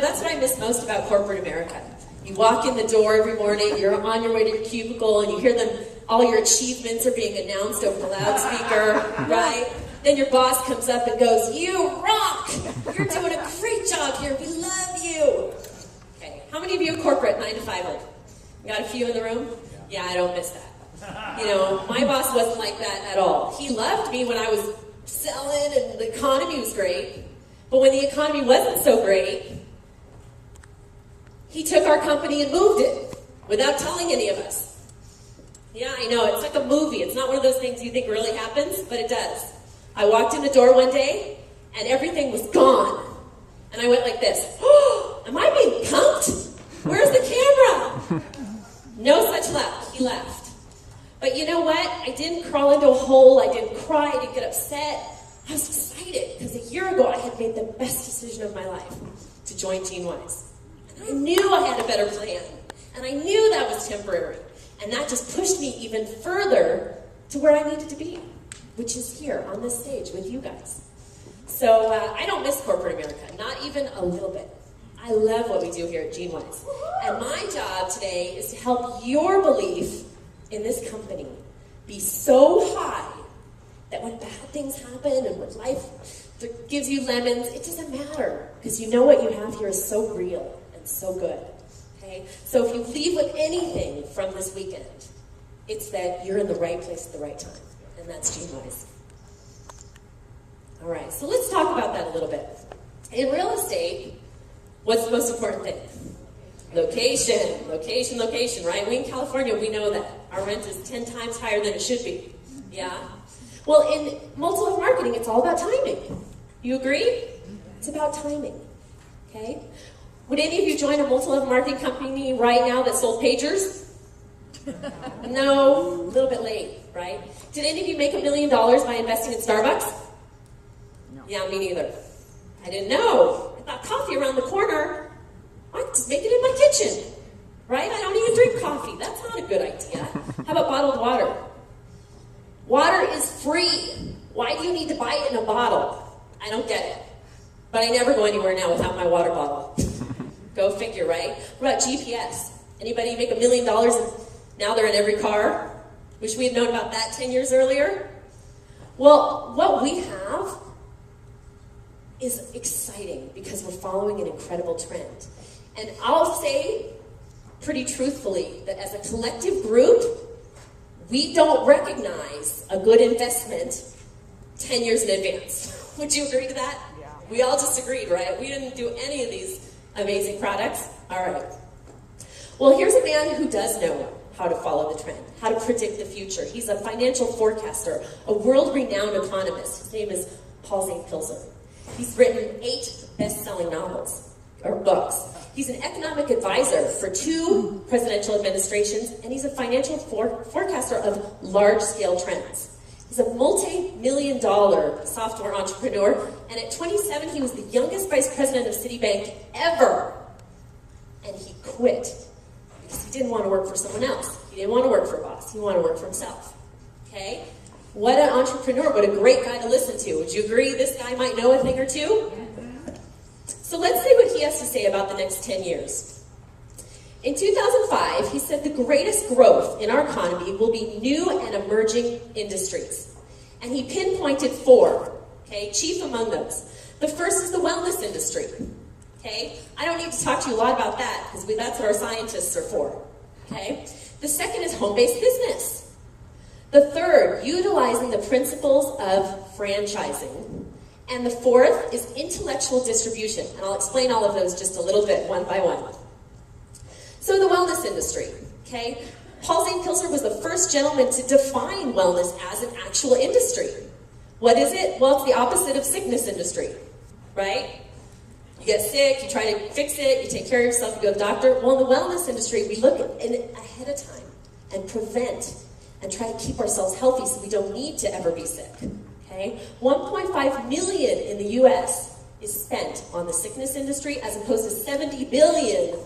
that's what I miss most about corporate America. You walk in the door every morning, you're on your way to your cubicle, and you hear them, all your achievements are being announced over the loudspeaker, right? Then your boss comes up and goes, you rock! You're doing a great job here, we love you! Okay, how many of you are corporate, 9 to 5? You got a few in the room? Yeah, I don't miss that. You know, my boss wasn't like that at all. He loved me when I was selling and the economy was great. But when the economy wasn't so great, he took our company and moved it without telling any of us. Yeah, I know, it's like a movie. It's not one of those things you think really happens, but it does. I walked in the door one day, and everything was gone. And I went like this, oh, am I being punked? Where's the camera? No such luck. He left. But you know what? I didn't crawl into a hole. I didn't cry. I didn't get upset. I was excited because a year ago I had made the best decision of my life to join GeneWise. And I knew I had a better plan. And I knew that was temporary. And that just pushed me even further to where I needed to be, which is here on this stage with you guys. So I don't miss corporate America, not even a little bit. I love what we do here at GeneWise. And my job today is to help your belief in this company be so high that when bad things happen and when life gives you lemons, it doesn't matter because you know what you have here is so real and so good. Okay? So if you leave with anything from this weekend, it's that you're in the right place at the right time, and that's GeneWise. All right, so let's talk about that a little bit. In real estate, what's the most important thing? Location, location, location, right? We in California, we know that. Our rent is 10 times higher than it should be. Yeah? Well, in multi-level marketing, it's all about timing. You agree? It's about timing. Okay? Would any of you join a multi-level marketing company right now that sold pagers? No, a little bit late, right? Did any of you make $1 million by investing in Starbucks? No. Yeah, me neither. I didn't know. I thought coffee around the corner. I could just make it in my kitchen, right? I don't even drink coffee. That's not a good idea. How about bottled water? Water is free. Why do you need to buy it in a bottle? I don't get it. But I never go anywhere now without my water bottle. Go figure, right? What about GPS? Anybody make $1 million and now they're in every car? Wish we had known about that 10 years earlier. Well, what we have is exciting because we're following an incredible trend. And I'll say pretty truthfully that as a collective group, we don't recognize a good investment 10 years in advance. Would you agree to that? Yeah. We all just agreed, right? We didn't do any of these amazing products. All right. Well, here's a man who does know how to follow the trend, how to predict the future. He's a financial forecaster, a world-renowned economist. His name is Paul Zane Pilzer. He's written 8 best-selling novels, or books. He's an economic advisor for 2 presidential administrations, and he's a financial forecaster of large-scale trends. He's a multi-million-dollar software entrepreneur, and at 27, he was the youngest vice president of Citibank ever. And he quit because he didn't want to work for someone else. He didn't want to work for a boss. He wanted to work for himself. Okay? What an entrepreneur. What a great guy to listen to. Would you agree this guy might know a thing or two? So let's see what he has to say about the next 10 years. In 2005, he said the greatest growth in our economy will be new and emerging industries. And he pinpointed 4, okay, chief among those. The first is the wellness industry, okay? I don't need to talk to you a lot about that because that's what our scientists are for, okay? The second is home-based business. The third, utilizing the principles of franchising. And the fourth is intellectual distribution. And I'll explain all of those just a little bit, one by one. So the wellness industry, okay? Paul Zane Pilzer was the first gentleman to define wellness as an actual industry. What is it? Well, it's the opposite of sickness industry, right? You get sick, you try to fix it, you take care of yourself, you go to the doctor. Well, in the wellness industry, we look ahead of time and prevent and try to keep ourselves healthy so we don't need to ever be sick. Okay? 1.5 million in the US is spent on the sickness industry as opposed to 70 billion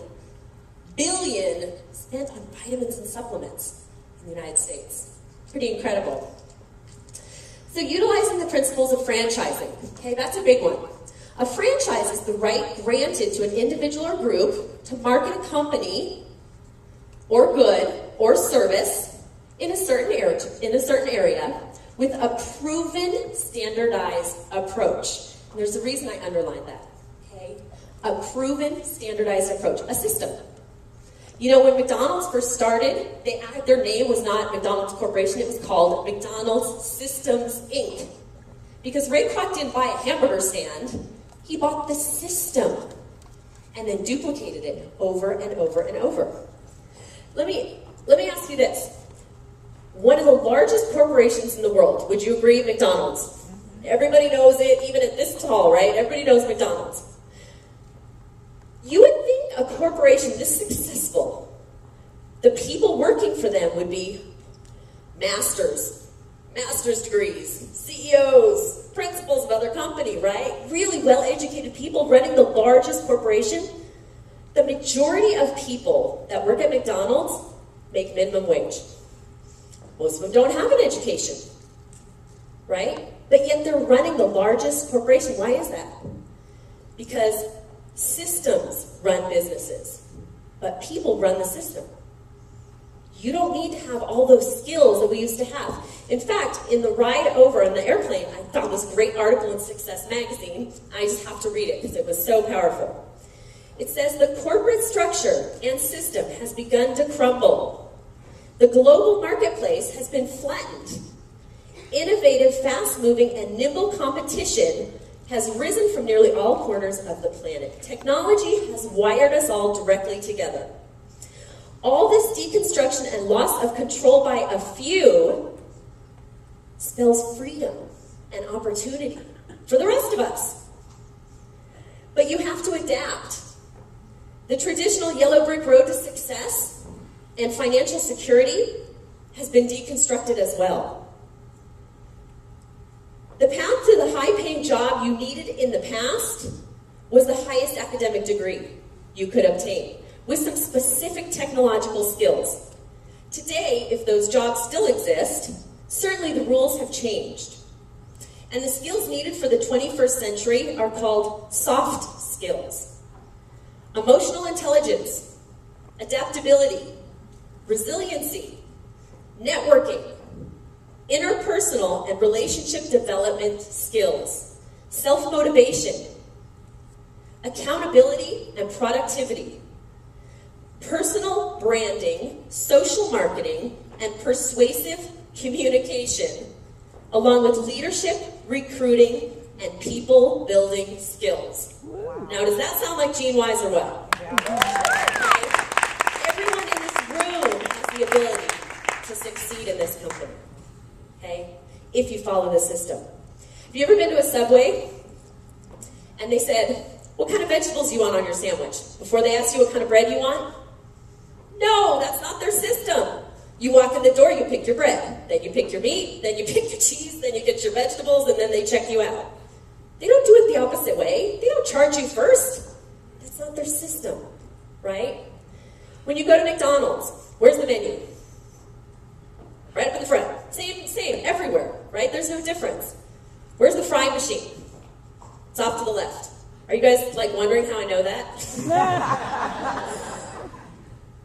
spent on vitamins and supplements in the United States. Pretty incredible. So utilizing the principles of franchising, okay, that's a big one. A franchise is the right granted to an individual or group to market a company or good or service in a certain area with a proven standardized approach. And there's a reason I underlined that. Okay? A proven standardized approach, a system. You know, when McDonald's first started, their name was not McDonald's Corporation, it was called McDonald's Systems, Inc. Because Ray Kroc didn't buy a hamburger stand, he bought the system and then duplicated it over and over and over. Let me ask you this. One of the largest corporations in the world, would you agree, McDonald's? Everybody knows it, even at this tall, right? Everybody knows McDonald's. You would think a corporation this successful, the people working for them would be master's degrees, CEOs, principals of other company, right? Really well-educated people running the largest corporation. The majority of people that work at McDonald's make minimum wage. Most of them don't have an education, right? But yet they're running the largest corporation. Why is that? Because systems run businesses, but people run the system. You don't need to have all those skills that we used to have. In fact, in the ride over on the airplane, I found this great article in Success Magazine. I just have to read it because it was so powerful. It says, the corporate structure and system has begun to crumble. The global marketplace has been flattened. Innovative, fast-moving, and nimble competition has risen from nearly all corners of the planet. Technology has wired us all directly together. All this deconstruction and loss of control by a few spells freedom and opportunity for the rest of us. But you have to adapt. The traditional yellow brick road to success and financial security has been deconstructed as well. The path to the high-paying job you needed in the past was the highest academic degree you could obtain, with some specific technological skills. Today, if those jobs still exist, certainly the rules have changed. And the skills needed for the 21st century are called soft skills. Emotional intelligence, adaptability, resiliency, networking, interpersonal and relationship development skills, self-motivation, accountability and productivity, personal branding, social marketing, and persuasive communication, along with leadership, recruiting, and people-building skills. Wow. Now, does that sound like Gene Wise or what? Yeah. Okay. Everyone in this room has the ability to succeed in this company, okay, if you follow the system. Have you ever been to a Subway and they said, what kind of vegetables do you want on your sandwich? Before they ask you what kind of bread you want? No, that's not their system. You walk in the door, you pick your bread, then you pick your meat, then you pick your cheese, then you get your vegetables, and then they check you out. They don't do it the opposite way. They don't charge you first. That's not their system, right? When you go to McDonald's, where's the menu? Right up in the front. Same, everywhere, right? There's no difference. Where's the frying machine? It's off to the left. Are you guys like wondering how I know that?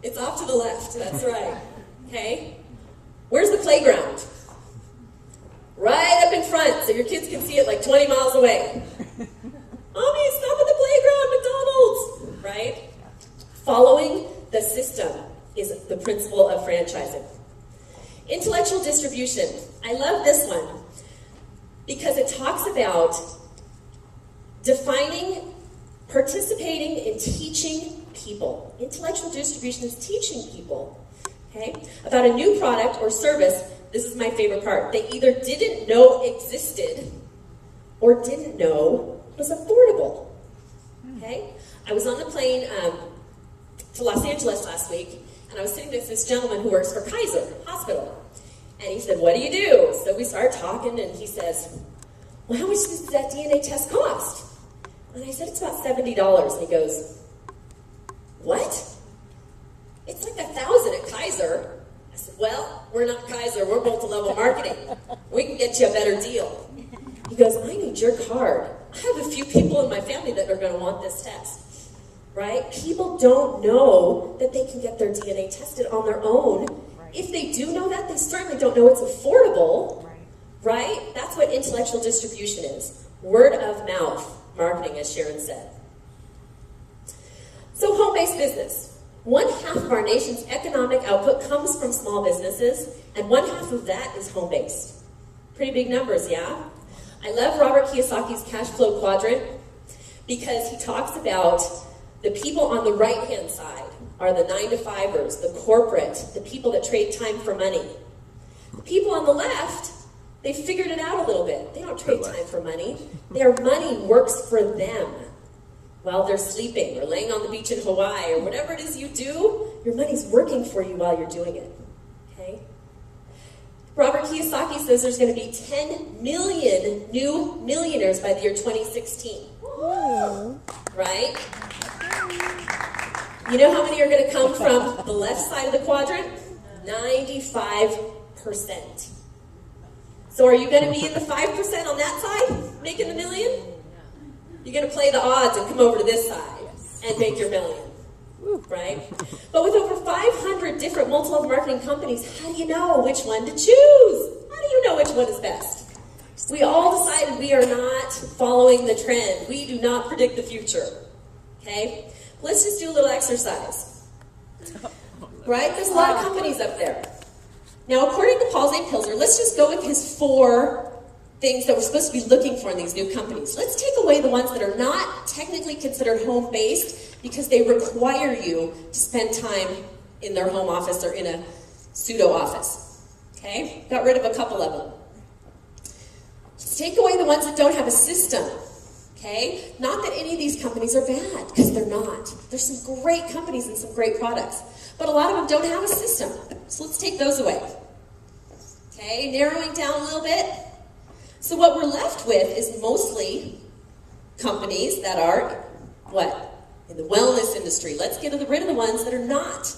It's off to the left, that's right. Okay? Where's the playground? Right up in front, so your kids can see it like 20 miles away. Mommy, stop at the playground, McDonald's! Right? Following the system is the principle of franchising. Intellectual distribution. I love this one because it talks about defining, participating in teaching people. Intellectual distribution is teaching people, okay, about a new product or service. This is my favorite part. They either didn't know existed or didn't know was affordable, okay? I was on the plane to Los Angeles last week, and I was sitting next to this gentleman who works for Kaiser Hospital. And he said, what do you do? So we started talking, and he says, well, how much does that DNA test cost? And I said, it's about $70. And he goes, what? It's like $1,000 at Kaiser. I said, well, we're not Kaiser. We're multi-level marketing. We can get you a better deal. He goes, I need your card. I have a few people in my family that are going to want this test, right? People don't know that they can get their DNA tested on their own. Right. If they do know that, they certainly don't know it's affordable, right? That's what intellectual distribution is. Word of mouth marketing, as Sharon said. So home-based business. 1/2 of our nation's economic output comes from small businesses, and 1/2 of that is home-based. Pretty big numbers, yeah? I love Robert Kiyosaki's cash flow quadrant because he talks about the people on the right-hand side are the 9-to-5ers, the corporate, the people that trade time for money. The people on the left, they figured it out a little bit. They don't trade time for money. Their money works for them while they're sleeping or laying on the beach in Hawaii or whatever it is you do. Your money's working for you while you're doing it, okay? Robert Kiyosaki says there's going to be 10 million new millionaires by the year 2016. Woo. Right? You know how many are going to come from the left side of the quadrant? 95%. So are you going to be in the 5% on that side, making the million? You're going to play the odds and come over to this side and make your million. Right? But with over 500 different multi-level marketing companies, how do you know which one to choose? How do you know which one is best? We all decided we are not following the trend. We do not predict the future. Okay? Let's just do a little exercise. Right? There's a lot of companies up there. Now, according to Paul St. Pilzer, let's just go with his 4 things that we're supposed to be looking for in these new companies. Let's take away the ones that are not technically considered home-based because they require you to spend time in their home office or in a pseudo office. Okay? Got rid of a couple of them. Let's take away the ones that don't have a system. Okay? Not that any of these companies are bad, because they're not. There's some great companies and some great products. But a lot of them don't have a system. So let's take those away. Okay? Narrowing down a little bit. So what we're left with is mostly companies that are, what? In the wellness industry. Let's get rid of the ones that are not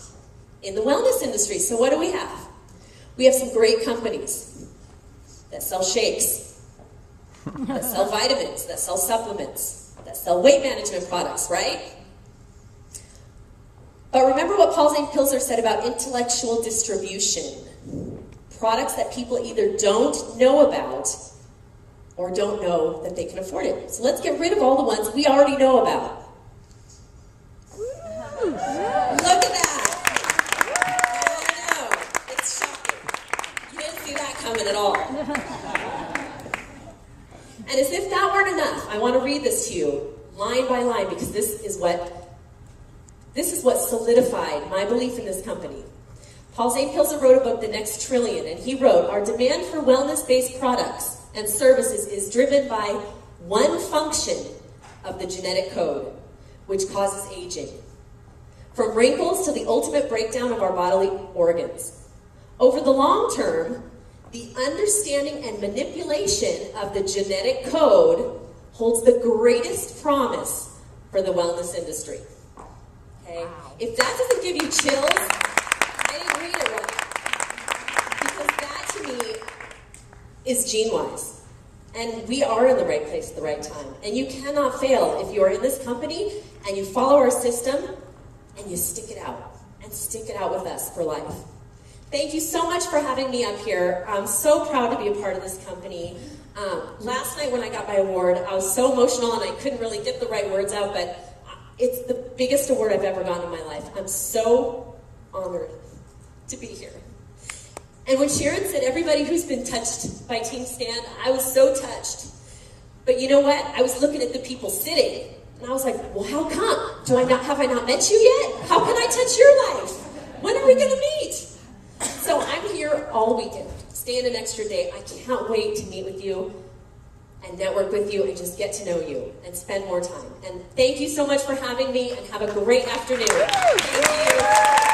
in the wellness industry. So what do we have? We have some great companies that sell shakes, that sell vitamins, that sell supplements, that sell weight management products, right? But remember what Paul St. Pilzer said about intellectual distribution. Products that people either don't know about or don't know that they can afford it. So let's get rid of all the ones we already know about. Look at that. I know. It's shocking. You didn't see that coming at all. And as if that weren't enough, I want to read this to you line by line because this is what solidified my belief in this company. Paul St. Pilzer wrote a book, The Next Trillion, and he wrote, our demand for wellness-based products and services is driven by one function of the genetic code, which causes aging. From wrinkles to the ultimate breakdown of our bodily organs. Over the long term, the understanding and manipulation of the genetic code holds the greatest promise for the wellness industry. Okay? Wow. If that doesn't give you chills, I didn't read it right. Because that to me is gene-wise. And we are in the right place at the right time. And you cannot fail if you are in this company and you follow our system and you stick it out. And stick it out with us for life. Thank you so much for having me up here. I'm so proud to be a part of this company. Last night when I got my award, I was so emotional and I couldn't really get the right words out, but it's the biggest award I've ever gotten in my life. I'm so honored to be here. And when Sharon said everybody who's been touched by Team Stand, I was so touched. But you know what? I was looking at the people sitting, and I was like, well, how come? Have I not met you yet? How can I touch your life? When are we going to meet? So I'm here all weekend, staying an extra day. I can't wait to meet with you and network with you and just get to know you and spend more time. And thank you so much for having me, and have a great afternoon. Thank you.